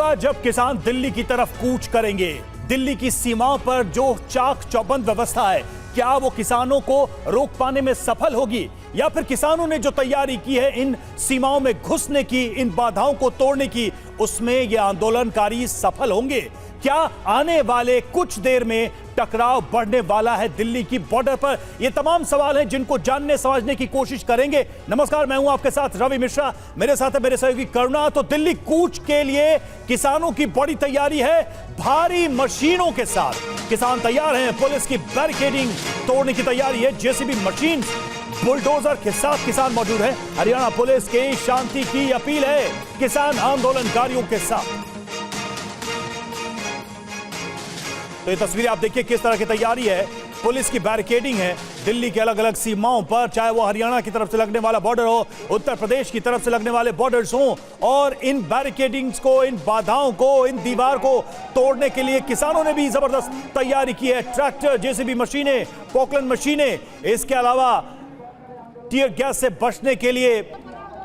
होगा जब किसान दिल्ली की तरफ कूच करेंगे। दिल्ली की सीमाओं पर जो चाक चौबंद व्यवस्था है, क्या वो किसानों को रोक पाने में सफल होगी, या फिर किसानों ने जो तैयारी की है इन सीमाओं में घुसने की, इन बाधाओं को तोड़ने की, उसमें ये आंदोलनकारी सफल होंगे? क्या आने वाले कुछ देर में टकराव बढ़ने वाला है दिल्ली की बॉर्डर पर? ये तमाम सवाल हैं जिनको जानने समझने की कोशिश करेंगे। नमस्कार, मैं हूं आपके साथ रवि मिश्रा, मेरे साथ है मेरे सहयोगी करुणा। तो दिल्ली कूच के लिए किसानों की बड़ी तैयारी है, भारी मशीनों के साथ किसान तैयार हैं। पुलिस की बैरिकेडिंग तोड़ने की तैयारी है, जेसीबी मशीन, बुलडोजर के साथ किसान मौजूद है। हरियाणा पुलिस की शांति की अपील है किसान आंदोलनकारियों के साथ। तो ये तस्वीरें आप देखिए किस तरह की तैयारी है। पुलिस की बैरिकेडिंग है दिल्ली के अलग अलग सीमाओं पर, चाहे वो हरियाणा की तरफ से लगने वाला बॉर्डर हो, उत्तर प्रदेश की तरफ से लगने वाले बॉर्डर्स हो। और इन बैरिकेडिंग्स को, इन बाधाओं को, इन दीवार को तोड़ने के लिए किसानों ने भी जबरदस्त तैयारी की है। ट्रैक्टर, जेसीबी मशीनें, पोकलन मशीनें, इसके अलावा टीयर गैस से बचने के लिए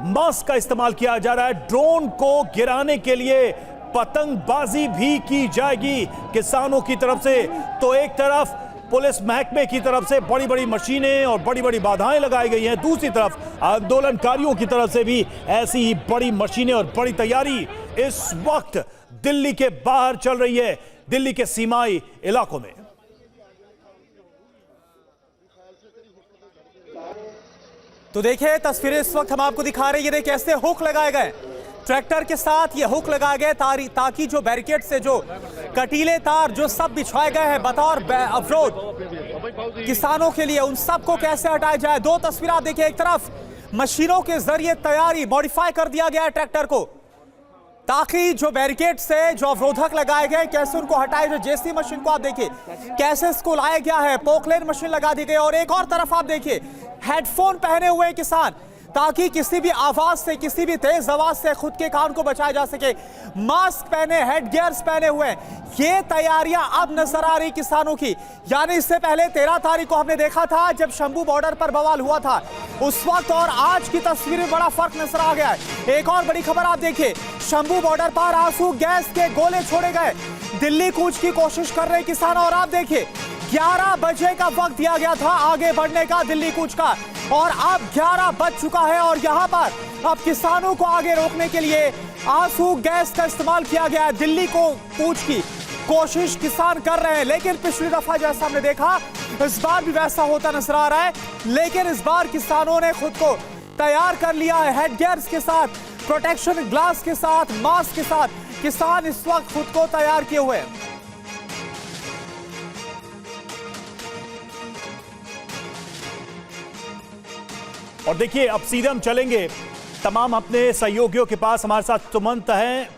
मास्क का इस्तेमाल किया जा रहा है। ड्रोन को गिराने के लिए पतंगबाजी भी की जाएगी किसानों की तरफ से। तो एक तरफ पुलिस महकमे की तरफ से बड़ी बड़ी मशीनें और बड़ी बड़ी बाधाएं लगाई गई हैं, दूसरी तरफ आंदोलनकारियों की तरफ से भी ऐसी ही बड़ी मशीनें और बड़ी तैयारी इस वक्त दिल्ली के बाहर चल रही है, दिल्ली के सीमाई इलाकों में। तो देखिए तस्वीरें इस वक्त हम आपको दिखा रहे हैं, ये कैसे हुक लगाए गए ट्रैक्टर के साथ, ये हुक लगाए गए ताकि जो बैरिकेड से जो कटीले तार जो सब बिछाए गए हैं बतौर अवरोध किसानों के लिए, उन सब को कैसे हटाया जाए। दो तस्वीरें आप देखिए, एक तरफ मशीनों के जरिए तैयारी, मॉडिफाई कर दिया गया है ट्रैक्टर को ताकि जो बैरिकेड से जो अवरोधक लगाए गए कैसे उनको हटाए। जो जेसी मशीन को आप देखिए कैसे इसको लाया गया है, पोकलेन मशीन लगा दी गई। और एक और तरफ आप देखिए हेडफोन पहने हुए किसान ताकि किसी भी आवाज से, किसी भी तेज आवाज से खुद के कान को बचाया जा सके। मास्क पहने, हेड गियर्स पहने हुए, ये तैयारियां अब नजर आ रही किसानों की। यानी इससे पहले 13 तारीख को हमने देखा था जब शंभू बॉर्डर पर बवाल हुआ था, उस वक्त और आज की तस्वीर में बड़ा फर्क नजर आ गया है। एक और बड़ी खबर आप देखिए, शंभू बॉर्डर पर आंसू गैस के गोले छोड़े गए, दिल्ली कूच की कोशिश कर रहे किसान। और आप देखिए 11 बजे का वक्त दिया गया था आगे बढ़ने का दिल्ली कूच का, और अब 11 बज चुका है और यहां पर अब किसानों को आगे रोकने के लिए आंसू गैस का इस्तेमाल किया गया है। दिल्ली को कूच की कोशिश किसान कर रहे हैं, लेकिन पिछली दफा जैसा हमने देखा इस बार भी वैसा होता नजर आ रहा है। लेकिन इस बार किसानों ने खुद को तैयार कर लिया है, हेड गियर्स के साथ, प्रोटेक्शन ग्लास के साथ, मास्क के साथ किसान इस वक्त खुद को तैयार किए हुए हैं। और देखिए अब सीधे हम चलेंगे तमाम अपने सहयोगियों के पास। हमारे साथ सुमंत हैं,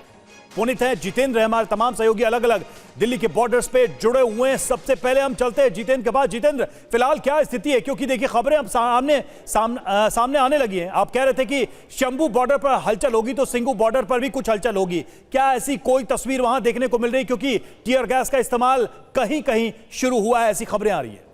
पुनीत हैं, जितेंद्र हैं, हमारे तमाम सहयोगी अलग अलग दिल्ली के बॉर्डर्स पे जुड़े हुए हैं। सबसे पहले हम चलते हैं जितेंद्र के पास। जितेंद्र, फिलहाल क्या स्थिति है? क्योंकि देखिए खबरें अब सामने आने लगी हैं। आप कह रहे थे कि शंभू बॉर्डर पर हलचल होगी तो सिंघू बॉर्डर पर भी कुछ हलचल होगी, क्या ऐसी कोई तस्वीर वहां देखने को मिल रही? क्योंकि टीयर गैस का इस्तेमाल कहीं कहीं शुरू हुआ है, ऐसी खबरें आ रही है।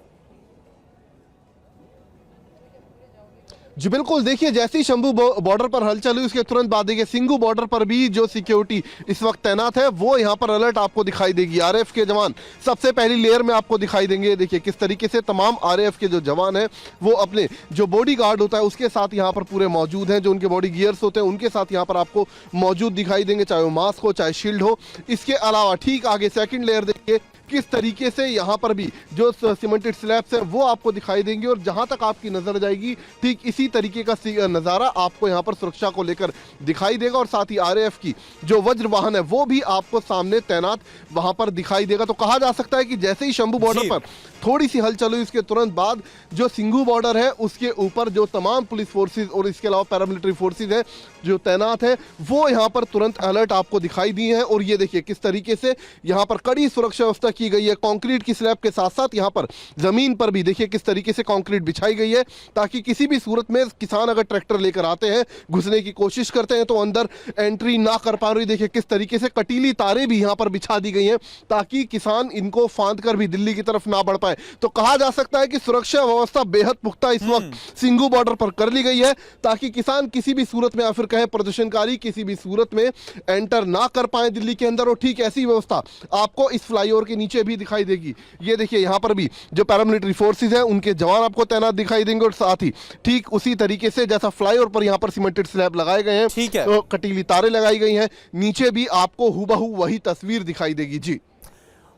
जी बिल्कुल, देखिए जैसे ही शंभू बॉर्डर पर हलचल हुई उसके तुरंत बाद देखिए सिंघू बॉर्डर पर भी जो सिक्योरिटी इस वक्त तैनात है वो यहाँ पर अलर्ट आपको दिखाई देगी। आरएएफ के जवान सबसे पहली लेयर में आपको दिखाई देंगे। देखिए किस तरीके से तमाम आरएएफ के जो जवान हैं वो अपने जो बॉडी गार्ड होता है उसके साथ यहाँ पर पूरे मौजूद हैं, जो उनके बॉडी गियर्स होते हैं उनके साथ यहाँ पर आपको मौजूद दिखाई देंगे, चाहे वो मास्क हो चाहे शील्ड हो। इसके अलावा ठीक आगे सेकेंड लेयर देखिए किस तरीके से यहाँ पर भी जो सीमेंटेड स्लैब्स है वो आपको दिखाई देंगे, और जहां तक आपकी नजर जाएगी ठीक इसी तरीके का नजारा आपको यहाँ पर सुरक्षा को लेकर दिखाई देगा। और साथ ही आरएएफ की जो वज्र वाहन है वो भी आपको सामने तैनात वहां पर दिखाई देगा। तो कहा जा सकता है कि जैसे ही शंभू बॉर्डर पर थोड़ी सी हलचल हुई उसके तुरंत बाद जो सिंघू बॉर्डर है उसके ऊपर जो तमाम पुलिस फोर्सेज और इसके अलावा पैरामिलिट्री फोर्सेज हैं जो तैनात है वो यहाँ पर तुरंत अलर्ट आपको दिखाई दी है। और ये देखिए किस तरीके से यहाँ पर कड़ी सुरक्षा व्यवस्था की गई है। कंक्रीट की स्लैब के साथ साथ यहाँ पर जमीन पर भी देखिए किस तरीके से कंक्रीट बिछाई गई है ताकि किसी भी सूरत में किसान अगर ट्रैक्टर लेकर आते हैं, घुसने की कोशिश करते हैं तो अंदर एंट्री ना कर पा रही। देखिए किस तरीके से कटीली तारें भी यहां पर बिछा दी गई हैं ताकि किसान इनको फांद कर भी दिल्ली की तरफ ना बढ़ पाए। तो कहा जा सकता है कि सुरक्षा व्यवस्था बेहद पुख्ता इस वक्त सिंघू बॉर्डर पर कर ली गई है ताकि किसान किसी भी सूरत में या फिर कहे प्रदर्शनकारी किसी भी सूरत में एंटर ना कर पाए दिल्ली के अंदर। और ठीक ऐसी व्यवस्था आपको इस फ्लाईओवर के नीचे भी दिखाई देगी। ये देखिए यहां पर भी जो पैरामिलिट्री फोर्सेस हैं उनके जवान आपको तैनात दिखाई देंगे और साथ ही ठीक उसी तरीके से जैसा फ्लाईओवर पर यहां पर सीमेंटेड स्लैब लगाए गए हैं, ठीक है, तो कटीली तारें लगाई गई हैं, नीचे भी आपको हुबहू वही तस्वीर दिखाई देगी। जी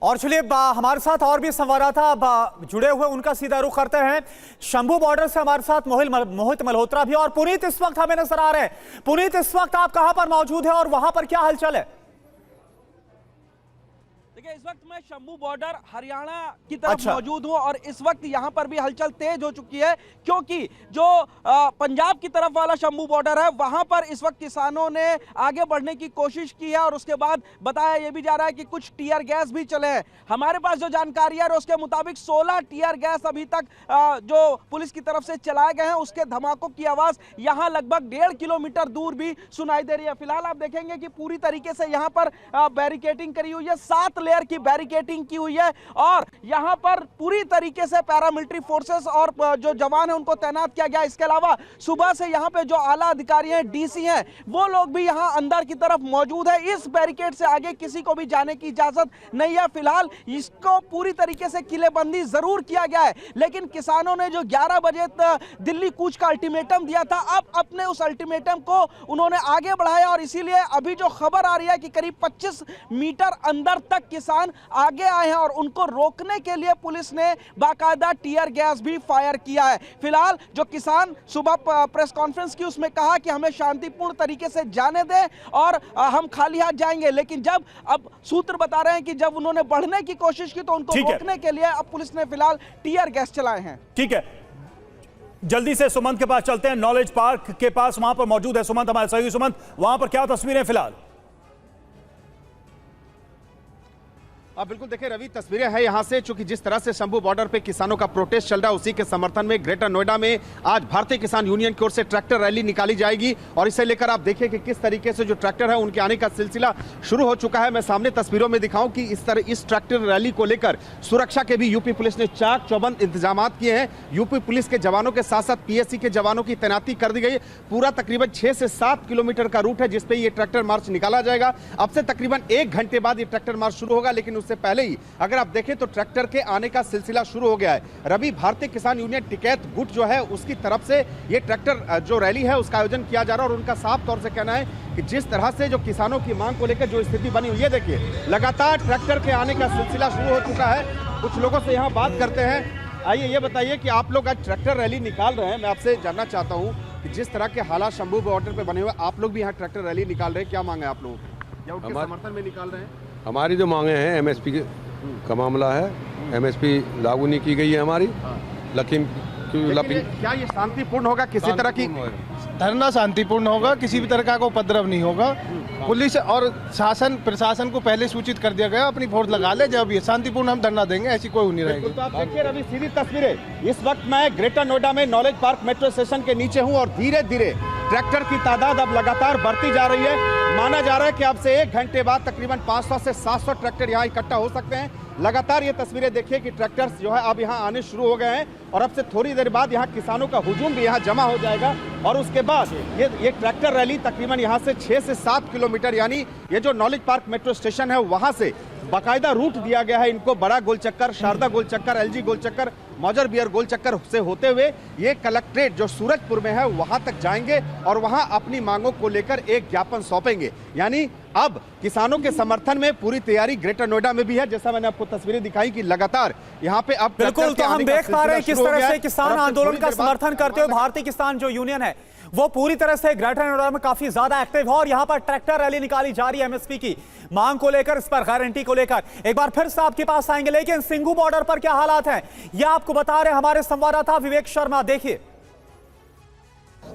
और चलिए हमारे साथ और भी संवाददाता जुड़े हुए, उनका सीधा रुख करते हैं। शंभू बॉर्डर से हमारे साथ मोहित मल्होत्रा भी और पुनीत इस वक्त हमें नजर आ रहे हैं। पुनीत, इस वक्त आप कहां पर मौजूद है और वहां पर क्या हलचल है? देखिए इस वक्त मैं शंभू बॉर्डर हरियाणा की तरफ मौजूद हूं और इस वक्त यहां पर भी हलचल तेज हो चुकी है क्योंकि जो पंजाब की तरफ वाला शंभू बॉर्डर है वहां पर इस वक्त किसानों ने आगे बढ़ने की कोशिश की है और उसके बाद बताया यह भी जा रहा है कि कुछ टीयर गैस भी चले हैं। हमारे पास जो जानकारी है उसके मुताबिक 16 टीयर गैस अभी तक जो पुलिस की तरफ से चलाए गए हैं उसके धमाकों की आवाज यहां लगभग 1.5 किलोमीटर दूर भी सुनाई दे रही है। फिलहाल आप देखेंगे कि पूरी तरीके से यहां पर बैरिकेडिंग करी हुई है, 7 लेयर की बैरिकेडिंग की हुई है और यहां पर पूरी तरीके से पैरामिलिट्री फोर्सेस और जो जवान है उनको तैनात किया गया। इसके अलावा सुबह से यहां पे जो आला अधिकारी हैं, डीसी हैं, वो लोग भी यहां अंदर की तरफ मौजूद है। इस बैरिकेड से आगे किसी को भी जाने की इजाजत नहीं है। फिलहाल इसको पूरी तरीके से किलेबंदी जरूर किया गया है, लेकिन किसानों ने जो 11 बजे दिल्ली कूच का अल्टीमेटम दिया था, अब अपने उस अल्टीमेटम को उन्होंने आगे बढ़ाया और इसीलिए अभी जो खबर आ रही है कि करीब 25 मीटर अंदर तक किसान आगे आए हैं और उनको रोकने के लिए पुलिस ने बाकायदा टीयर गैस भी फायर किया है। फिलहाल जो किसान सुबह प्रेस कॉन्फ्रेंस की उसमें कहा कि हमें शांतिपूर्ण तरीके से जाने दें और हम खाली हाथ जाएंगे, लेकिन जब अब सूत्र बता रहे हैं कि जब उन्होंने बढ़ने की कोशिश की तो उनको रोकने के लिए अब पुलिस ने फिलहाल टीयर गैस चलाए हैं। ठीक है, जल्दी से सुमंत के पास चलते हैं, नॉलेज पार्क के पास, वहां पर मौजूद है सुमंत, हमारे सहयोगी सुमंत। वहां पर क्या तस्वीरें फिलहाल? अब बिल्कुल देखिए रवि, तस्वीरें हैं यहाँ से, चूंकि जिस तरह से शंभू बॉर्डर पे किसानों का प्रोटेस्ट चल रहा है उसी के समर्थन में ग्रेटर नोएडा में आज भारतीय किसान यूनियन की ओर से ट्रैक्टर रैली निकाली जाएगी और इसे लेकर आप देखिए कि किस तरीके से जो ट्रैक्टर है उनके आने का सिलसिला शुरू हो चुका है। मैं सामने तस्वीरों में दिखाऊं कि इस ट्रैक्टर रैली को लेकर सुरक्षा के भी यूपी पुलिस ने चाक चौबंद इंतजाम किए हैं। यूपी पुलिस के जवानों के साथ साथ पीएससी के जवानों की तैनाती कर दी गई। पूरा तकरीबन 6 से 7 किलोमीटर का रूट है जिसपे ये ट्रैक्टर मार्च निकाला जाएगा। अब से तकरीबन 1 घंटे बाद ये ट्रैक्टर मार्च शुरू होगा, लेकिन उससे पहले ही अगर आप देखें तो ट्रैक्टर के आने का सिलसिला शुरू हो गया है। रवि, भारतीय किसान यूनियन टिकैत गुट जो है उसकी तरफ से ये ट्रैक्टर जो रैली है उसका आयोजन किया जा रहा है और उनका साफ तौर से कहना है कि जिस तरह से जो किसानों की मांग को लेकर जो स्थिति बनी हुई है, देखिए लगातार ट्रैक्टर के आने का सिलसिला शुरू हो चुका है। कुछ लोगों से यहाँ बात करते हैं। आइए ये बताइए कि आप लोग आज ट्रैक्टर रैली निकाल रहे हैं, मैं आपसे जानना चाहता हूँ कि जिस तरह के हालात शंभू बॉर्डर पे बने हुए, आप लोग भी यहाँ ट्रैक्टर रैली निकाल रहे हैं, क्या मांग है आप लोगों की या उनके समर्थन में निकाल रहे हैं? हमारी जो मांगे हैं एमएसपी का मामला है, एमएसपी लागू नहीं की गई है हमारी। क्या ये शांतिपूर्ण होगा? किसी तरह की धरना शांतिपूर्ण होगा, किसी भी तरह का उपद्रव नहीं होगा। पुलिस और शासन प्रशासन को पहले सूचित कर दिया गया, अपनी फोर्स लगा ले, जब ये शांतिपूर्ण हम धरना देंगे, ऐसी कोई नहीं रहेगी। तो आप देखिए रवि, सीधी तस्वीरें, इस वक्त मैं ग्रेटर नोएडा में नॉलेज पार्क मेट्रो स्टेशन के नीचे हूं और धीरे धीरे ट्रैक्टर की तादाद अब लगातार बढ़ती जा रही है। माना जा रहा है कि अब से 1 घंटे बाद तकरीबन 500 से 700 ट्रैक्टर यहाँ इकट्ठा हो सकते हैं। लगातार ये तस्वीरें देखिए कि ट्रैक्टर्स जो है अब यहाँ आने शुरू हो गए हैं और अब से थोड़ी देर बाद यहाँ किसानों का हुजूम भी यहाँ जमा हो जाएगा और उसके बाद ये ट्रैक्टर रैली तकरीबन यहाँ से 6 से 7 किलोमीटर, यानी ये जो नॉलेज पार्क मेट्रो स्टेशन है वहाँ से बाकायदा रूट दिया गया है इनको, बड़ा गोल चक्कर, शारदा गोल चक्कर, एलजी गोल चक्कर, मौजर बियर गोल चक्कर से होते हुए ये कलेक्ट्रेट जो सूरजपुर में है वहां तक जाएंगे और वहां अपनी मांगों को लेकर एक ज्ञापन सौंपेंगे। यानी अब किसानों के समर्थन में पूरी तैयारी ग्रेटर नोएडा में भी है। जैसा मैंने आपको तस्वीरें दिखाई कि लगातार यहाँ पे अब बिल्कुल, तो हम देख पा रहे हैं किस तरह से किसान आंदोलन का समर्थन करते हुए भारतीय किसान जो यूनियन है वो पूरी तरह से ग्रेटर नोएडा में काफी ज्यादा एक्टिव है और यहां पर ट्रैक्टर रैली निकाली जा रही है एमएसपी की मांग को लेकर, इस पर गारंटी को लेकर। एक बार फिर से आपके पास आएंगे, लेकिन सिंघू बॉर्डर पर क्या हालात हैं यह आपको बता रहे हमारे संवाददाता विवेक शर्मा। देखिए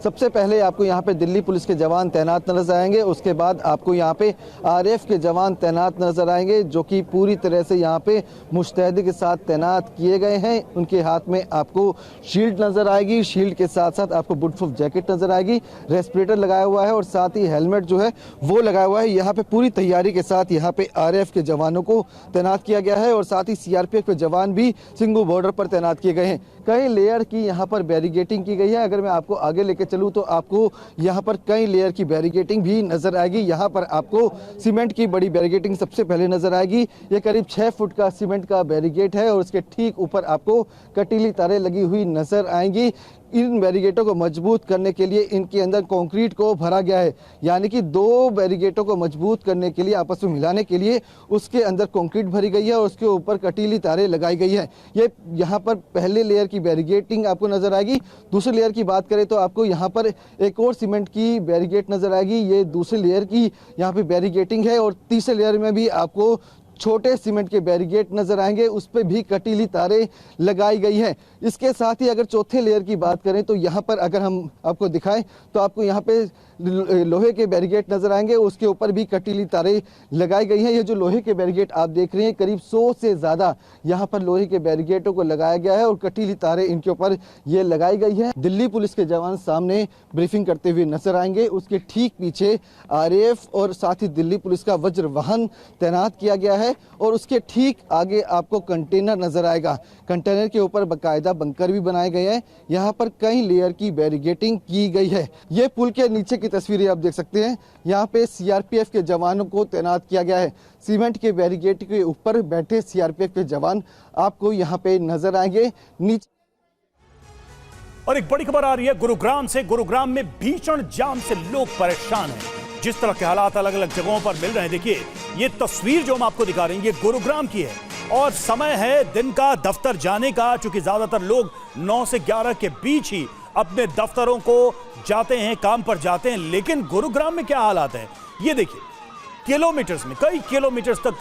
सबसे पहले आपको यहाँ पे दिल्ली पुलिस के जवान तैनात नजर आएंगे, उसके बाद आपको यहाँ पे आरएएफ के जवान तैनात नजर आएंगे जो कि पूरी तरह से यहाँ पे मुस्तैदी के साथ तैनात किए गए हैं। उनके हाथ में आपको शील्ड नजर आएगी, शील्ड के साथ साथ आपको बुलेटप्रूफ जैकेट नजर आएगी, रेस्पिरेटर लगाया हुआ है और साथ ही हेलमेट जो है वो लगाया हुआ है। यहाँ पे पूरी तैयारी के साथ यहाँ पे आरएएफ के जवानों को तैनात किया गया है और साथ ही सीआरपीएफ के जवान भी सिंघू बॉर्डर पर तैनात किए गए हैं। कई लेयर की यहाँ पर बैरिकेटिंग की गई है। अगर मैं आपको आगे लेके चलूँ तो आपको यहाँ पर कई लेयर की बैरिकेटिंग भी नजर आएगी। यहाँ पर आपको सीमेंट की बड़ी बैरिकेटिंग सबसे पहले नजर आएगी। ये करीब 6 फुट का सीमेंट का बैरिकेड है और उसके ठीक ऊपर आपको कटीली तारें लगी हुई नजर आएंगी। इन बैरिकेडों को मजबूत करने के लिए इनके अंदर कंक्रीट को भरा गया है, यानी कि 2 बैरिकेडों को मजबूत करने के लिए, आपस में मिलाने के लिए उसके अंदर कंक्रीट भरी गई है और उसके ऊपर कटीली तारें लगाई गई है। ये यहाँ पर पहले लेयर की बैरिकेडिंग आपको नजर आएगी। दूसरे लेयर की बात करें तो आपको यहाँ पर एक और सीमेंट की बैरिकेड नजर आएगी। ये दूसरे लेयर की यहाँ पे बैरिकेडिंग है और तीसरे लेयर में भी आपको छोटे सीमेंट के बैरिकेड नजर आएंगे, उस पर भी कटीली तारें लगाई गई हैं। इसके साथ ही अगर चौथे लेयर की बात करें तो यहाँ पर अगर हम आपको दिखाएं तो आपको यहाँ पे लोहे के बैरिकेड नजर आएंगे, उसके ऊपर भी कटीली तारें लगाई गई हैं। ये जो लोहे के बैरिकेड आप देख रहे हैं, करीब 100 से ज़्यादा यहाँ पर लोहे के बैरिकेडों को लगाया गया है और कटीली तारें इनके ऊपर ये लगाई गई है। दिल्ली पुलिस के जवान सामने ब्रीफिंग करते हुए नजर आएंगे। उसके ठीक पीछे आरएएफ और साथ ही दिल्ली पुलिस का वज्र वाहन तैनात किया गया है और उसके ठीक आगे आपको कंटेनर नजर आएगा। कंटेनर के ऊपर बाकायदा बंकर भी बनाए गए हैं। यहाँ पर कई लेयर की बैरिकेडिंग की गई है। ये पुल के नीचे की तस्वीरें आप देख सकते हैं। यहाँ पे सीआरपीएफ के जवानों को तैनात किया गया है। सीमेंट के बैरिकेड के ऊपर बैठे सीआरपीएफ के जवान आपको यहाँ पे नजर आएंगे। नीचे और एक बड़ी खबर आ रही है गुरुग्राम से। गुरुग्राम में भीषण जाम से लोग परेशान हैं। जिस तरह के हालात अलग अलग जगहों पर मिल रहे हैं, देखिए ये तस्वीर जो हम आपको दिखा रहे हैं ये गुरुग्राम की है और समय है दिन का दफ्तर जाने का, चूंकि ज्यादातर लोग 9 से 11 के बीच ही अपने दफ्तरों को जाते हैं, काम पर जाते हैं। लेकिन गुरुग्राम में क्या हालात है ये देखिए। किलोमीटर्स में, कई किलोमीटर्स तक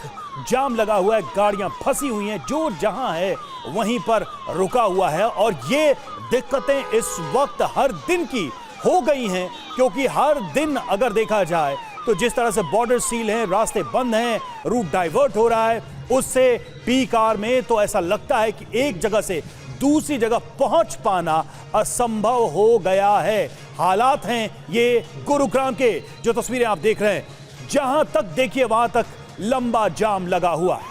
जाम लगा हुआ है, गाड़ियां फंसी हुई हैं, जो जहां है वहीं पर रुका हुआ है। और ये दिक्कतें इस वक्त हर दिन की हो गई हैं, क्योंकि हर दिन अगर देखा जाए तो जिस तरह से बॉर्डर सील हैं, रास्ते बंद हैं, रूट डाइवर्ट हो रहा है, उससे पीक आवर में तो ऐसा लगता है कि एक जगह से दूसरी जगह पहुंच पाना असंभव हो गया है। हालात हैं ये गुरुग्राम के, जो तस्वीरें आप देख रहे हैं, जहां तक देखिए वहां तक लंबा जाम लगा हुआ है।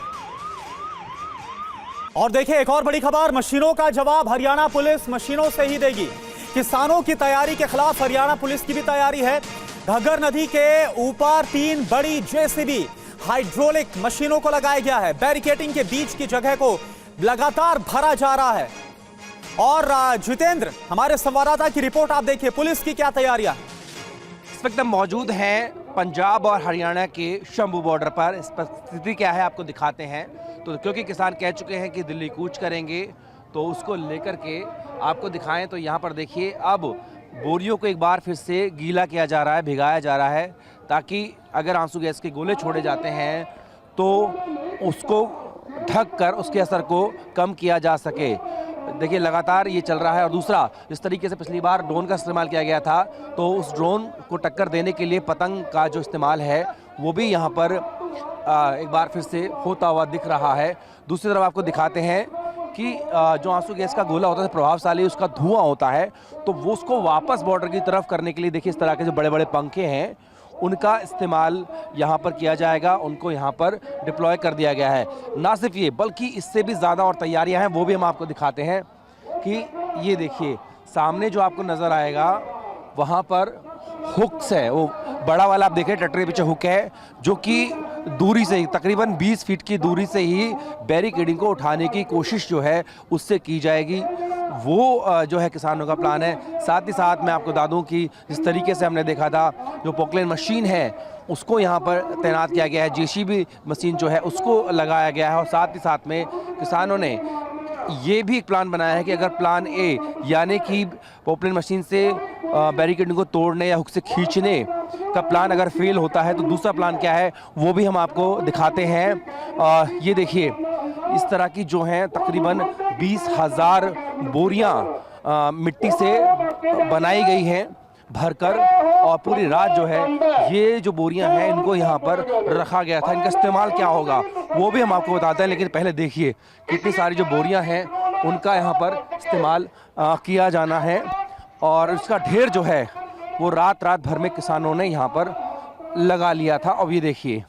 और देखिए एक और बड़ी खबर, मशीनों का जवाब हरियाणा पुलिस मशीनों से ही देगी। किसानों की तैयारी के खिलाफ हरियाणा पुलिस की भी तैयारी है। घग्गर नदी के ऊपर 3 बड़ी जेसीबी हाइड्रोलिक मशीनों को लगाया गया है। बैरिकेडिंग के बीच की जगह को लगातार भरा जा रहा है। और जितेंद्र, हमारे संवाददाता की रिपोर्ट आप देखिए, पुलिस की क्या तैयारियां। इस वक्त हम मौजूद हैं पंजाब और हरियाणा के शंभू बॉर्डर पर। इस पर स्थिति क्या है आपको दिखाते हैं। तो क्योंकि किसान कह चुके हैं कि दिल्ली कूच करेंगे, तो उसको लेकर के आपको दिखाएं तो यहाँ पर देखिए अब बोरियों को एक बार फिर से गीला किया जा रहा है, भिगाया जा रहा है, ताकि अगर आंसू गैस के गोले छोड़े जाते हैं तो उसको ढक कर उसके असर को कम किया जा सके। देखिए लगातार ये चल रहा है। और दूसरा, जिस तरीके से पिछली बार ड्रोन का इस्तेमाल किया गया था, तो उस ड्रोन को टक्कर देने के लिए पतंग का जो इस्तेमाल है वो भी यहाँ पर एक बार फिर से होता हुआ दिख रहा है। दूसरी तरफ आपको दिखाते हैं कि जो आंसू गैस का गोला होता है प्रभावशाली, उसका धुआं होता है, तो वो उसको वापस बॉर्डर की तरफ करने के लिए देखिए इस तरह के जो बड़े बड़े पंखे हैं उनका इस्तेमाल यहाँ पर किया जाएगा। उनको यहाँ पर डिप्लॉय कर दिया गया है। ना सिर्फ ये, बल्कि इससे भी ज़्यादा और तैयारियाँ हैं, वो भी हम आपको दिखाते हैं। कि ये देखिए सामने जो आपको नज़र आएगा वहाँ पर हुक्स है, वो बड़ा वाला आप देखें ट्रैक्टर के पीछे हुक है, जो कि दूरी से तकरीबन 20 फीट की दूरी से ही बैरिकेडिंग को उठाने की कोशिश जो है उससे की जाएगी। वो जो है किसानों का प्लान है। साथ ही साथ मैं आपको बता दूं कि जिस तरीके से हमने देखा था, जो पोकलेन मशीन है उसको यहाँ पर तैनात किया गया है, जेसीबी मशीन जो है उसको लगाया गया है। और साथ ही साथ में किसानों ने ये भी एक प्लान बनाया है कि अगर प्लान ए यानी कि पोकलेन मशीन से बैरिकेडिंग को तोड़ने या हुक से खींचने का प्लान अगर फेल होता है तो दूसरा प्लान क्या है वो भी हम आपको दिखाते हैं। ये देखिए इस तरह की जो हैं तकरीबन 20,000 बोरियां मिट्टी से बनाई गई हैं भरकर और पूरी रात जो है ये जो बोरियां हैं इनको यहाँ पर रखा गया था। इनका इस्तेमाल क्या होगा वो भी हम आपको बताते हैं, लेकिन पहले देखिए कितनी सारी जो बोरियां हैं उनका यहाँ पर इस्तेमाल किया जाना है। और इसका ढेर जो है वो रात भर में किसानों ने यहाँ पर लगा लिया था। अब ये देखिए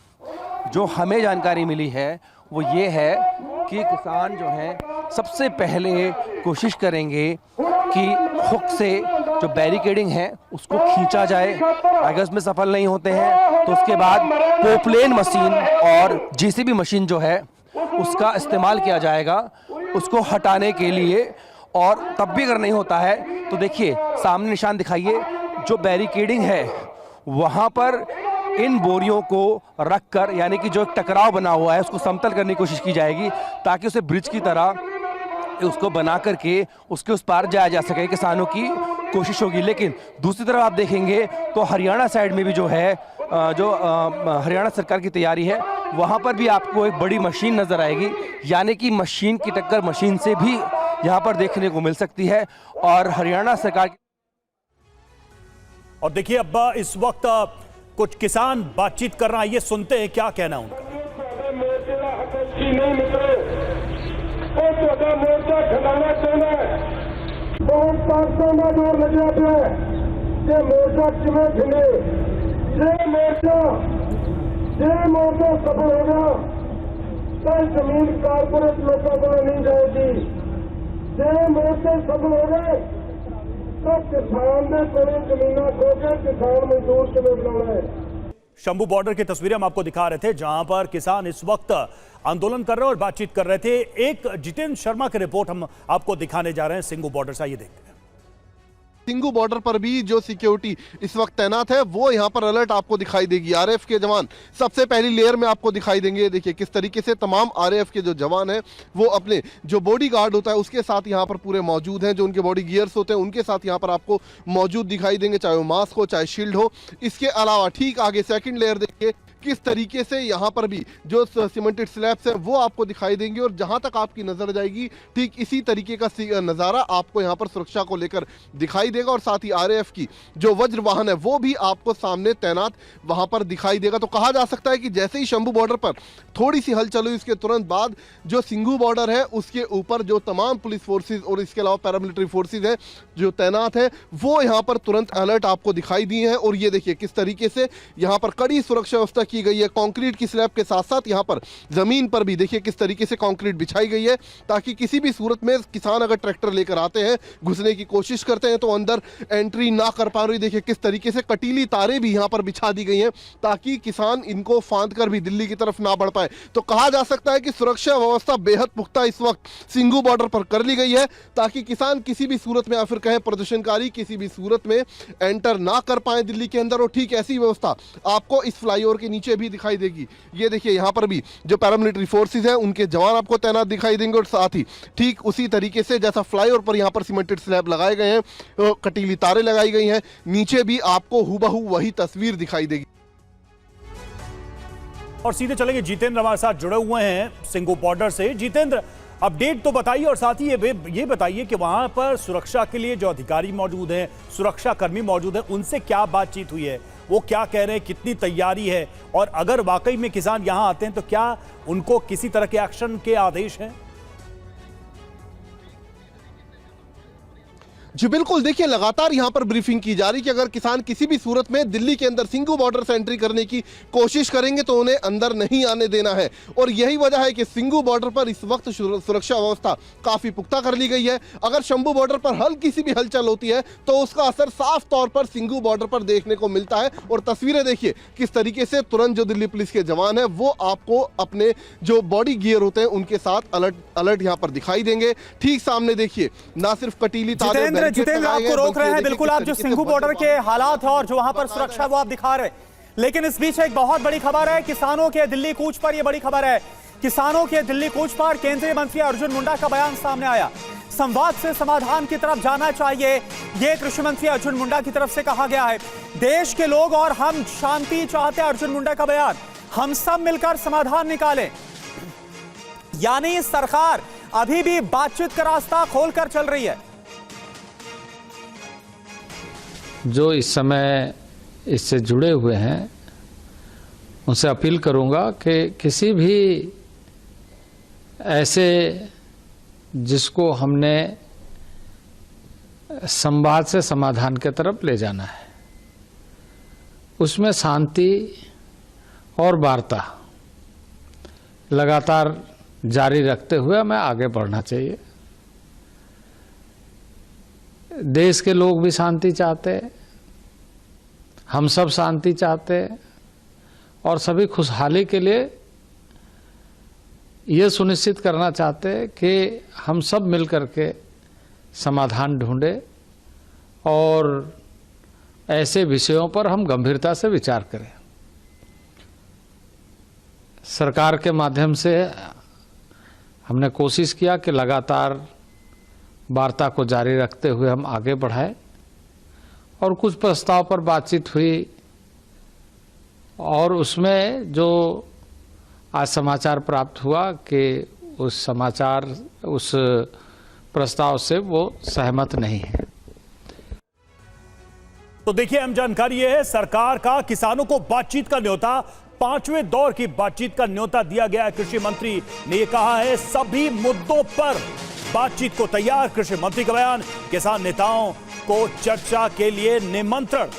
जो हमें जानकारी मिली है वो ये है कि किसान जो हैं सबसे पहले कोशिश करेंगे कि हुक से जो बैरिकेडिंग है उसको खींचा जाए। अगर उसमें सफल नहीं होते हैं तो उसके बाद पोपलेन मशीन और जेसीबी मशीन जो है उसका इस्तेमाल किया जाएगा उसको हटाने के लिए। और तब भी अगर नहीं होता है तो देखिए सामने निशान दिखाइए, जो बैरिकेडिंग है वहाँ पर इन बोरियों को रखकर यानी कि जो एक टकराव बना हुआ है उसको समतल करने की कोशिश की जाएगी ताकि उसे ब्रिज की तरह उसको बना करके उसके उस पार जाया जा सके। किसानों की कोशिश होगी। लेकिन दूसरी तरफ आप देखेंगे तो हरियाणा साइड में भी जो है हरियाणा सरकार की तैयारी है, वहाँ पर भी आपको एक बड़ी मशीन नज़र आएगी, यानी कि मशीन की टक्कर मशीन से भी यहाँ पर देखने को मिल सकती है। और हरियाणा सरकार और देखिए अब इस वक्त कुछ किसान बातचीत कर रहा है, ये सुनते हैं क्या कहना उनका। मोर्चा खिलाना चाहना बहुत ताकतों का जोर लगे पे ये मोर्चा किमें खिले ये मोर्चा सफल होगा कई जमीन कारपोरेट लोगों को नहीं जाएगी। ये मोर्चे सफल हो गए तो किसान ने थोड़ी जमीन खोके किसान मजदूर किमें बनाना है। शंभू बॉर्डर की तस्वीरें हम आपको दिखा रहे थे जहां पर किसान इस वक्त आंदोलन कर रहे और बातचीत कर रहे थे। एक जितेंद्र शर्मा की रिपोर्ट हम आपको दिखाने जा रहे हैं सिंगू बॉर्डर से, आइए देखते हैं। सिंगू बॉर्डर पर भी जो सिक्योरिटी इस वक्त तैनात है वो यहाँ पर अलर्ट आपको दिखाई देगी। आरएएफ के जवान सबसे पहली लेयर में आपको दिखाई देंगे। देखिए किस तरीके से तमाम आरएएफ के जो जवान हैं वो अपने जो बॉडी गार्ड होता है उसके साथ यहाँ पर पूरे मौजूद हैं। जो उनके बॉडी गियर्स होते हैं उनके साथ यहाँ पर आपको मौजूद दिखाई देंगे, चाहे वो मास्क हो चाहे शील्ड हो। इसके अलावा ठीक आगे सेकेंड लेयर देखिए किस तरीके से यहाँ पर भी जो सीमेंटेड स्लैब्स हैं वो आपको दिखाई देंगी। और जहाँ तक आपकी नजर जाएगी ठीक इसी तरीके का नज़ारा आपको यहाँ पर सुरक्षा को लेकर दिखाई देगा। और साथ ही आरएएफ की जो वज्र वाहन है वो भी आपको सामने तैनात वहाँ पर दिखाई देगा। तो कहा जा सकता है कि जैसे ही शंभू बॉर्डर पर थोड़ी सी हलचल हुई उसके तुरंत बाद जो सिंगू बॉर्डर है उसके ऊपर जो तमाम पुलिस फोर्सेज और इसके अलावा पैरामिलिट्री फोर्सेज है जो तैनात है वो यहाँ पर तुरंत अलर्ट आपको दिखाई दिए हैं। और ये देखिए किस तरीके से यहाँ पर कड़ी सुरक्षा व्यवस्था की गई है। कंक्रीट की स्लैब के साथ साथ यहाँ पर जमीन पर भी देखिए किस तरीके से कंक्रीट बिछाई गई है ताकि किसी भी सूरत में किसान अगर ट्रैक्टर लेकर आते हैं घुसने की कोशिश करते हैं तो अंदर एंट्री ना कर पा रही। देखिए किस तरीके से कटीली तारें भी यहाँ पर बिछा दी गई हैं ताकि किसान इनको फांद कर भी दिल्ली की तरफ ना बढ़ पाए। तो कहा जा सकता है कि सुरक्षा व्यवस्था बेहद पुख्ता इस वक्त सिंगू बॉर्डर पर कर ली गई है ताकि किसान किसी भी सूरत में या फिर कहें प्रदर्शनकारी किसी भी सूरत में एंटर ना कर पाए दिल्ली के अंदर। और ठीक ऐसी व्यवस्था आपको इस फ्लाईओवर के नीचे भी दिखाई देगी। ये देखिए यहाँ पर भी जो पैरामिलिट्री फोर्सेस हैं उनके जवान आपको तैनात दिखाई देंगे। और साथ ही ठीक उसी तरीके से जैसा फ्लाईओवर पर यहाँ पर सीमेंटेड स्लैब लगाए गए हैं, कटीली तारें लगाई गई हैं, नीचे भी आपको हूबहू वही तस्वीर दिखाई देगी। और सीधे चलेंगे, जितेंद्र हमारे साथ जुड़े हुए हैं सिंगू बॉर्डर से। जितेंद्र अपडेट तो बताइए और साथ ही ये बताइए कि वहां पर सुरक्षा के लिए जो अधिकारी मौजूद हैं, सुरक्षा कर्मी मौजूद हैं, उनसे क्या बातचीत हुई है, वो क्या कह रहे हैं, कितनी तैयारी है, और अगर वाकई में किसान यहां आते हैं तो क्या उनको किसी तरह के एक्शन के आदेश हैं? जी बिल्कुल, देखिए लगातार यहाँ पर ब्रीफिंग की जा रही कि अगर किसान किसी भी सूरत में दिल्ली के अंदर सिंगू बॉर्डर से एंट्री करने की कोशिश करेंगे तो उन्हें अंदर नहीं आने देना है। और यही वजह है कि सिंगू बॉर्डर पर इस वक्त सुरक्षा व्यवस्था काफी पुख्ता कर ली गई है। अगर शंभू बॉर्डर पर किसी भी हलचल होती है तो उसका असर साफ तौर पर सिंगू बॉर्डर पर देखने को मिलता है। और तस्वीरें देखिए किस तरीके से तुरंत जो दिल्ली पुलिस के जवान है वो आपको अपने जो बॉडी गियर होते हैं उनके साथ अलर्ट यहाँ पर दिखाई देंगे। ठीक सामने देखिए ना सिर्फ कटीली तारें, जितेंद्र आपको रोक रहे हैं, बिल्कुल आप जो सिंगू बॉर्डर के हालात है और जो वहां पर सुरक्षा वो आप दिखा रहे हैं, लेकिन इस बीच एक बहुत बड़ी खबर है किसानों के दिल्ली कूच पर। यह बड़ी खबर है किसानों के दिल्ली कूच पर केंद्रीय मंत्री अर्जुन मुंडा का बयान सामने आया। संवाद से समाधान की तरफ जाना चाहिए, यह कृषि मंत्री अर्जुन मुंडा की तरफ से कहा गया है। देश के लोग और हम शांति चाहते हैं, अर्जुन मुंडा का बयान। हम सब मिलकर समाधान निकालें, यानी सरकार अभी भी बातचीत का रास्ता खोलकर चल रही है। जो इस समय इससे जुड़े हुए हैं उनसे अपील करूंगा कि किसी भी ऐसे जिसको हमने संवाद से समाधान की तरफ ले जाना है, उसमें शांति और वार्ता लगातार जारी रखते हुए हमें आगे बढ़ना चाहिए। देश के लोग भी शांति चाहते हैं, हम सब शांति चाहते हैं और सभी खुशहाली के लिए ये सुनिश्चित करना चाहते हैं कि हम सब मिलकर के समाधान ढूंढें और ऐसे विषयों पर हम गंभीरता से विचार करें। सरकार के माध्यम से हमने कोशिश किया कि लगातार वार्ता को जारी रखते हुए हम आगे बढ़ाएं और कुछ प्रस्ताव पर बातचीत हुई और उसमें जो आज समाचार प्राप्त हुआ कि उस प्रस्ताव से वो सहमत नहीं है। तो देखिए, अहम जानकारी यह है, सरकार का किसानों को बातचीत का न्योता, 5वें दौर की बातचीत का न्योता दिया गया है। कृषि मंत्री ने यह कहा है सभी मुद्दों पर बातचीत को तैयार। कृषि मंत्री का बयान, किसान नेताओं को चर्चा के लिए निमंत्रण।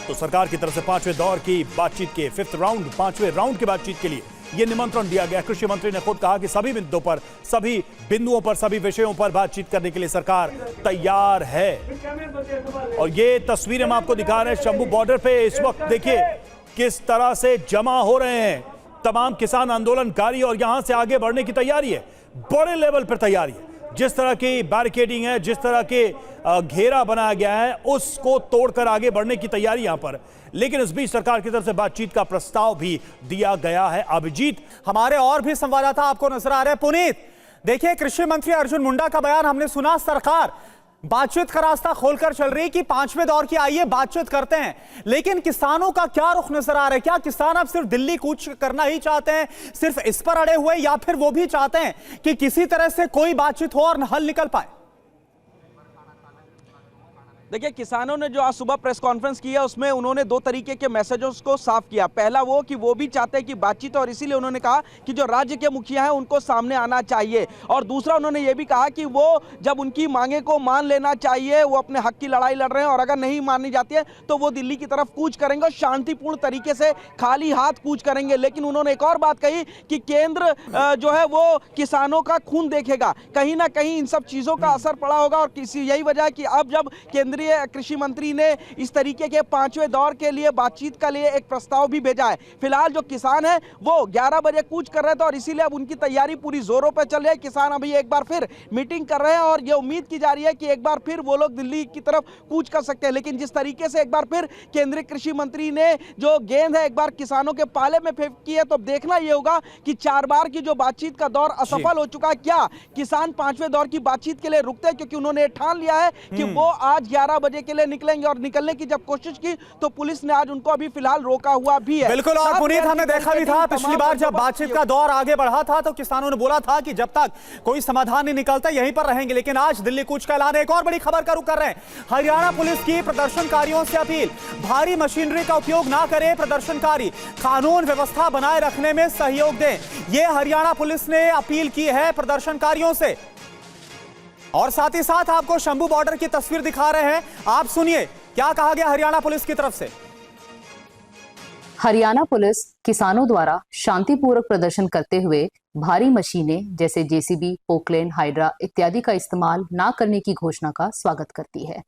तो सरकार की तरफ से 5वें दौर की बातचीत के 5वें राउंड की बातचीत के लिए यह निमंत्रण दिया गया। कृषि मंत्री ने खुद कहा कि सभी मुद्दों पर, सभी बिंदुओं पर, सभी विषयों पर बातचीत करने के लिए सरकार तैयार है। और ये तस्वीरें हम आपको दिखा रहे हैं शंभू बॉर्डर पे। इस वक्त देखिए किस तरह से जमा हो रहे हैं तमाम किसान आंदोलनकारी और यहां से आगे बढ़ने की तैयारी है, बड़े लेवल पर तैयारी है। जिस तरह की बैरिकेडिंग है, जिस तरह के घेरा बनाया गया है, उसको तोड़कर आगे बढ़ने की तैयारी यहां पर। लेकिन इस बीच सरकार की तरफ से बातचीत का प्रस्ताव भी दिया गया है। अभिजीत, हमारे और भी संवाददाता आपको नजर आ रहे हैं। पुनीत, देखिए कृषि मंत्री अर्जुन मुंडा का बयान हमने सुना, सरकार बातचीत का रास्ता खोलकर चल रही कि 5वें दौर की आइए बातचीत करते हैं। लेकिन किसानों का क्या रुख नजर आ रहा है? क्या किसान अब सिर्फ दिल्ली कूच करना ही चाहते हैं, सिर्फ इस पर अड़े हुए, या फिर वो भी चाहते हैं कि किसी तरह से कोई बातचीत हो और हल निकल पाए? देखिए, किसानों ने जो आज सुबह प्रेस कॉन्फ्रेंस की है उसमें उन्होंने दो तरीके के मैसेजेस को साफ किया। पहला वो कि वो भी चाहते हैं कि बातचीत, और इसीलिए उन्होंने कहा कि जो राज्य के मुखिया हैं उनको सामने आना चाहिए। और दूसरा उन्होंने ये भी कहा कि वो जब उनकी मांगे को मान लेना चाहिए, वो अपने हक की लड़ाई लड़ रहे हैं और अगर नहीं मानी जाती है तो वो दिल्ली की तरफ कूच करेंगे और शांतिपूर्ण तरीके से खाली हाथ कूच करेंगे। लेकिन उन्होंने एक और बात कही कि केंद्र जो है वो किसानों का खून देखेगा, कहीं ना कहीं इन सब चीज़ों का असर पड़ा होगा। और यही वजह है कि अब जब केंद्रीय कृषि मंत्री ने इस तरीके के 5वें दौर के लिए बातचीत के लिए एक प्रस्ताव भी भेजा है। फिलहाल जो किसान है वो 11 बजे कूच कर रहे थे और इसीलिए अब उनकी तैयारी पूरी जोरों पर चल रही है। किसान अभी एक बार फिर मीटिंग कर रहे हैं और ये उम्मीद की जा रही है कि एक बार फिर वो लोग दिल्ली की तरफ कूच कर सकते हैं। लेकिन जिस तरीके से एक बार फिर केंद्रीय कृषि मंत्री ने जो गेंद है एक बार किसानों के पाले में फेंकी है, तो देखना यह होगा कि 4 बार की जो बातचीत का दौर असफल हो चुका है, क्या किसान 5वें दौर की बातचीत के लिए रुकते हैं? क्योंकि उन्होंने ठान लिया है कि वो आज 11 बजे के लिए निकलेंगे और निकलने की जब कोशिश की तो पुलिस ने आज उनको अभी फिलहाल रोका हुआ भी है। बिल्कुल, और पुनीत हमने देखा भी था पिछली बार जब बातचीत का दौर आगे बढ़ा था तो किसानों ने बोला था कि जब तक कोई समाधान नहीं निकलता यहीं पर रहेंगे। लेकिन आज दिल्ली कूच का ऐलान। एक और बड़ी खबर का रुख कर रहे हैं, हरियाणा पुलिस की प्रदर्शनकारियों से अपील, भारी मशीनरी का उपयोग ना करें प्रदर्शनकारी, कानून व्यवस्था बनाए रखने में सहयोग दें। यह हरियाणा पुलिस ने अपील की है प्रदर्शनकारियों से। और साथ ही साथ आपको शंभू बॉर्डर की तस्वीर दिखा रहे हैं, आप सुनिए क्या कहा गया हरियाणा पुलिस की तरफ से। हरियाणा पुलिस किसानों द्वारा शांतिपूर्वक प्रदर्शन करते हुए भारी मशीनें जैसे जेसीबी, पोकलेन, हाइड्रा इत्यादि का इस्तेमाल न करने की घोषणा का स्वागत करती है।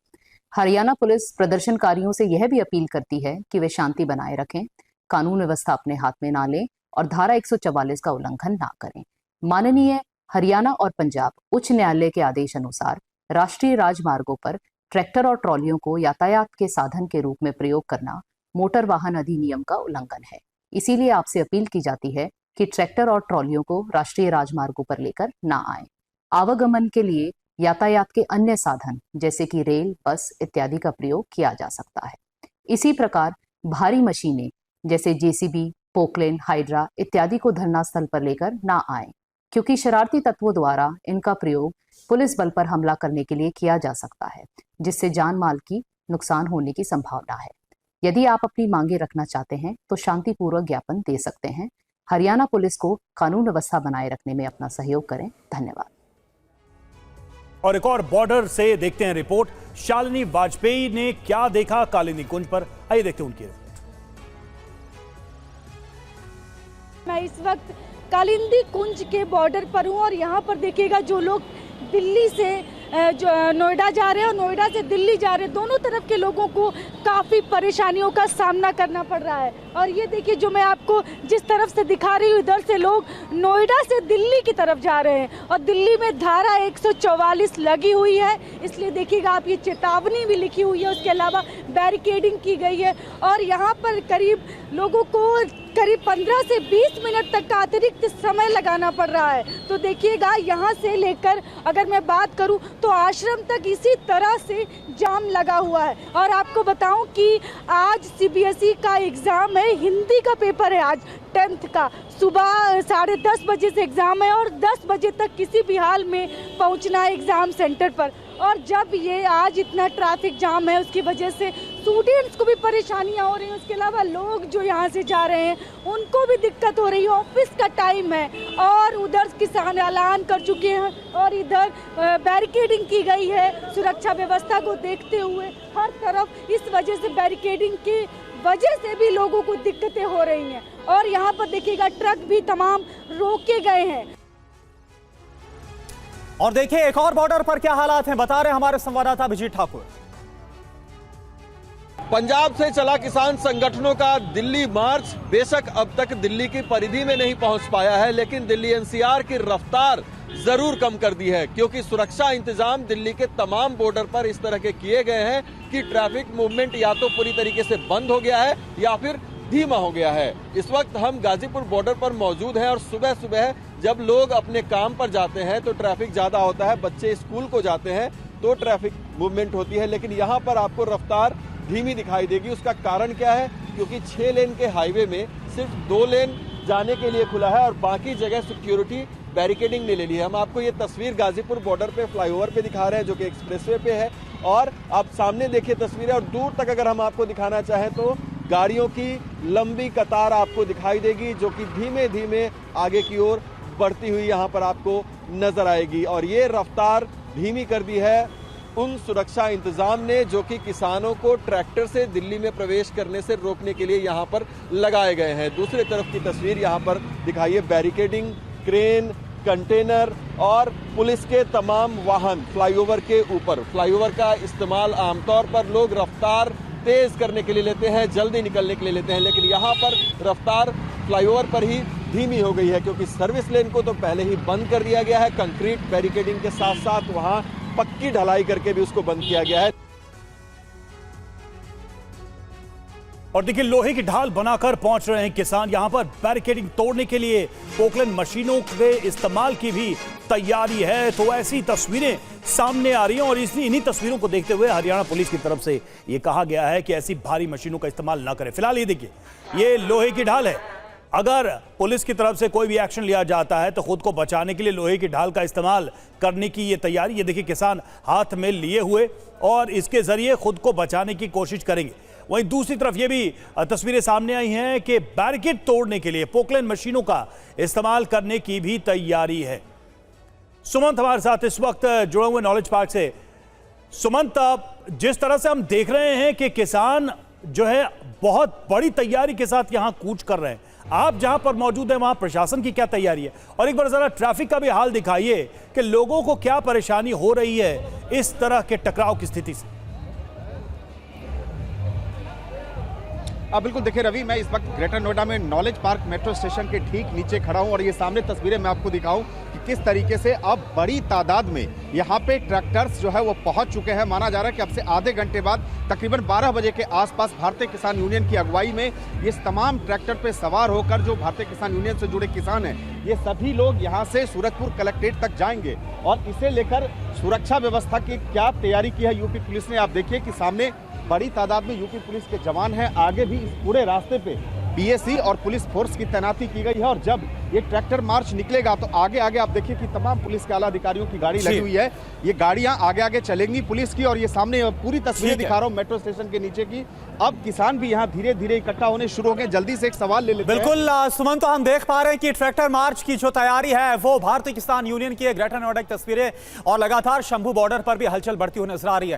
हरियाणा पुलिस प्रदर्शनकारियों से यह भी अपील करती है कि वे शांति बनाए रखें, कानून व्यवस्था अपने हाथ में ना लें और धारा 144 का उल्लंघन ना करें। माननीय हरियाणा और पंजाब उच्च न्यायालय के आदेश अनुसार राष्ट्रीय राजमार्गों पर ट्रैक्टर और ट्रॉलियों को यातायात के साधन के रूप में प्रयोग करना मोटर वाहन अधिनियम का उल्लंघन है। इसीलिए आपसे अपील की जाती है कि ट्रैक्टर और ट्रॉलियों को राष्ट्रीय राजमार्गों पर लेकर ना आए। आवागमन के लिए यातायात के अन्य साधन जैसे कि रेल, बस इत्यादि का प्रयोग किया जा सकता है। इसी प्रकार भारी मशीनें जैसे जेसीबी, पोकलेन, हाइड्रा इत्यादि को धरना स्थल पर लेकर ना आए। क्योंकि शरारती तत्वों द्वारा इनका प्रयोग पुलिस बल पर हमला करने के लिए किया जा सकता है, जिससे जान माल की नुकसान होने की संभावना है। यदि आप अपनी मांगे रखना चाहते हैं तो शांतिपूर्वक ज्ञापन दे सकते हैं। हरियाणा पुलिस को कानून व्यवस्था बनाए रखने में अपना सहयोग करें। धन्यवाद। और एक और बॉर्डर से देखते हैं रिपोर्ट। शालिनी वाजपेयी ने क्या देखा कालिंदी कुंज पर, आइए देखते हैं उनकी रिपोर्ट। मैं इस वक्त कालिंदी कुंज के बॉर्डर पर हूं और यहां पर देखिएगा जो लोग दिल्ली से जो नोएडा जा रहे हैं और नोएडा से दिल्ली जा रहे हैं, दोनों तरफ के लोगों को काफ़ी परेशानियों का सामना करना पड़ रहा है। और ये देखिए जो मैं आपको जिस तरफ से दिखा रही हूँ, इधर से लोग नोएडा से दिल्ली की तरफ जा रहे हैं और दिल्ली में धारा 144 लगी हुई है, इसलिए देखिएगा आप, ये चेतावनी भी लिखी हुई है। उसके अलावा बैरिकेडिंग की गई है और यहाँ पर करीब लोगों को करीब 15 से 20 मिनट तक का अतिरिक्त समय लगाना पड़ रहा है। तो देखिएगा यहाँ से लेकर अगर मैं बात करूँ तो आश्रम तक इसी तरह से जाम लगा हुआ है। और आपको बताऊं कि आज सीबीएसई का एग्ज़ाम है, हिंदी का पेपर है आज 10th का। सुबह 10:30 बजे से एग्ज़ाम है और 10 बजे तक किसी भी हाल में पहुंचना है एग्ज़ाम सेंटर पर। और जब ये आज इतना ट्रैफिक जाम है, उसकी वजह से स्टूडेंट्स को भी परेशानियां हो रही हैं। उसके अलावा लोग जो यहाँ से जा रहे हैं उनको भी दिक्कत हो रही है। ऑफिस का टाइम है और उधर किसान ऐलान कर चुके हैं और इधर बैरिकेडिंग की गई है सुरक्षा व्यवस्था को देखते हुए हर तरफ। इस वजह से बैरिकेडिंग की वजह से भी लोगों को दिक्कतें हो रही हैं। और यहाँ पर देखिएगा ट्रक भी तमाम रोके गए हैं। और देखिए एक और बॉर्डर पर क्या हालात हैं, बता रहे हमारे संवाददाता अभिजीत ठाकुर। पंजाब से चला किसान संगठनों का दिल्ली मार्च बेशक अब तक दिल्ली की परिधि में नहीं पहुंच पाया है, लेकिन दिल्ली एनसीआर की रफ्तार जरूर कम कर दी है, क्योंकि सुरक्षा इंतजाम दिल्ली के तमाम बॉर्डर पर इस तरह के किए गए हैं कि ट्रैफिक मूवमेंट या तो पूरी तरीके से बंद हो गया है या फिर धीमा हो गया है। इस वक्त हम गाजीपुर बॉर्डर पर मौजूद हैं और सुबह सुबह जब लोग अपने काम पर जाते हैं तो ट्रैफिक ज्यादा होता है, बच्चे स्कूल को जाते हैं तो ट्रैफिक मूवमेंट होती है, लेकिन यहाँ पर आपको रफ्तार धीमी दिखाई देगी। उसका कारण क्या है? क्योंकि 6 लेन के हाईवे में सिर्फ 2 लेन जाने के लिए खुला है और बाकी जगह सिक्योरिटी बैरिकेडिंग ने ले ली है। हम आपको ये तस्वीर गाजीपुर बॉर्डर पे फ्लाईओवर पे दिखा रहे हैं जो कि एक्सप्रेसवे पे है, और आप सामने देखिए तस्वीरें और दूर तक अगर हम आपको दिखाना चाहें तो गाड़ियों की लंबी कतार आपको दिखाई देगी जो कि धीमे धीमे आगे की ओर बढ़ती हुई यहाँ पर आपको नजर आएगी। और ये रफ्तार धीमी कर दी है उन सुरक्षा इंतजाम ने जो कि किसानों को ट्रैक्टर से दिल्ली में प्रवेश करने से रोकने के लिए यहाँ पर लगाए गए हैं। दूसरी तरफ की तस्वीर यहाँ पर दिखाइए, बैरिकेडिंग, क्रेन, कंटेनर और पुलिस के तमाम वाहन फ्लाईओवर के ऊपर। फ्लाईओवर का इस्तेमाल आमतौर पर लोग रफ्तार तेज करने के लिए लेते हैं, जल्दी निकलने के लिए लेते हैं, लेकिन यहाँ पर रफ्तार फ्लाईओवर पर ही धीमी हो गई है क्योंकि सर्विस लेन को तो पहले ही बंद कर दिया गया है। कंक्रीट बैरिकेडिंग के साथ साथ वहाँ पक्की ढलाई करके भी उसको बंद किया गया है। और देखिए लोहे की ढाल बनाकर पहुंच रहे हैं किसान यहां पर बैरिकेडिंग तोड़ने के लिए। पोकलैंड मशीनों के इस्तेमाल की भी तैयारी है। तो ऐसी तस्वीरें सामने आ रही हैं और इन्हीं तस्वीरों को देखते हुए हरियाणा पुलिस की तरफ से यह कहा गया है कि ऐसी भारी मशीनों का इस्तेमाल ना करें। फिलहाल ये देखिए, ये लोहे की ढाल है। अगर पुलिस की तरफ से कोई भी एक्शन लिया जाता है तो खुद को बचाने के लिए लोहे की ढाल का इस्तेमाल करने की ये तैयारी। ये देखिए किसान हाथ में लिए हुए और इसके जरिए खुद को बचाने की कोशिश करेंगे। वहीं दूसरी तरफ ये भी तस्वीरें सामने आई हैं कि बैरिकेड तोड़ने के लिए पोकलैंड मशीनों का इस्तेमाल करने की भी तैयारी है। सुमंत हमारे साथ इस वक्त जुड़े हुए नॉलेज पार्क से। सुमंत, जिस तरह से हम देख रहे हैं कि किसान जो है बहुत बड़ी तैयारी के साथ यहां कूच कर रहे हैं, आप जहां पर मौजूद हैं वहां प्रशासन की क्या तैयारी है? और एक बार जरा ट्रैफिक का भी हाल दिखाइए कि लोगों को क्या परेशानी हो रही है इस तरह के टकराव की स्थिति से। बिल्कुल देखिए रवि, मैं इस वक्त ग्रेटर नोएडा में नॉलेज पार्क मेट्रो स्टेशन के ठीक नीचे खड़ा हूं और ये सामने तस्वीरें मैं आपको दिखाऊं कि किस तरीके से अब बड़ी तादाद में यहाँ पे ट्रैक्टर्स जो है वो पहुंच चुके हैं। माना जा रहा है कि अब से आधे घंटे बाद तकरीबन 12 बजे के आसपास भारतीय किसान यूनियन की अगुवाई में ये तमाम ट्रैक्टर पे सवार होकर जो भारतीय किसान यूनियन से जुड़े किसान हैं, ये सभी लोग यहाँ से सूरजपुर कलेक्ट्रेट तक जाएंगे। और इसे लेकर सुरक्षा व्यवस्था की क्या तैयारी की है यूपी पुलिस ने, आप देखिए कि सामने बड़ी तादाद में यूपी पुलिस के जवान हैं। आगे भी इस पूरे रास्ते पे पीएसी और पुलिस फोर्स की तैनाती की गई है। और जब ये ट्रैक्टर मार्च निकलेगा तो आगे आगे आप देखिए कि तमाम पुलिस के आला अधिकारियों की गाड़ी लगी हुई है। ये गाड़ियां आगे आगे चलेंगी पुलिस की। और ये सामने पूरी तस्वीरें दिखा रहा हूं मेट्रो स्टेशन के नीचे की। अब किसान भी यहाँ धीरे धीरे इकट्ठा होने शुरू हो गए। जल्दी से एक सवाल ले लेते हैं। बिल्कुल सुमन, तो हम देख पा रहे हैं कि ट्रैक्टर मार्च की जो तैयारी है वो भारतीय किसान यूनियन की है। ग्रेटर नोएडा की तस्वीरें और लगातार शंभू बॉर्डर पर भी हलचल बढ़ती हुई नजर आ रही है।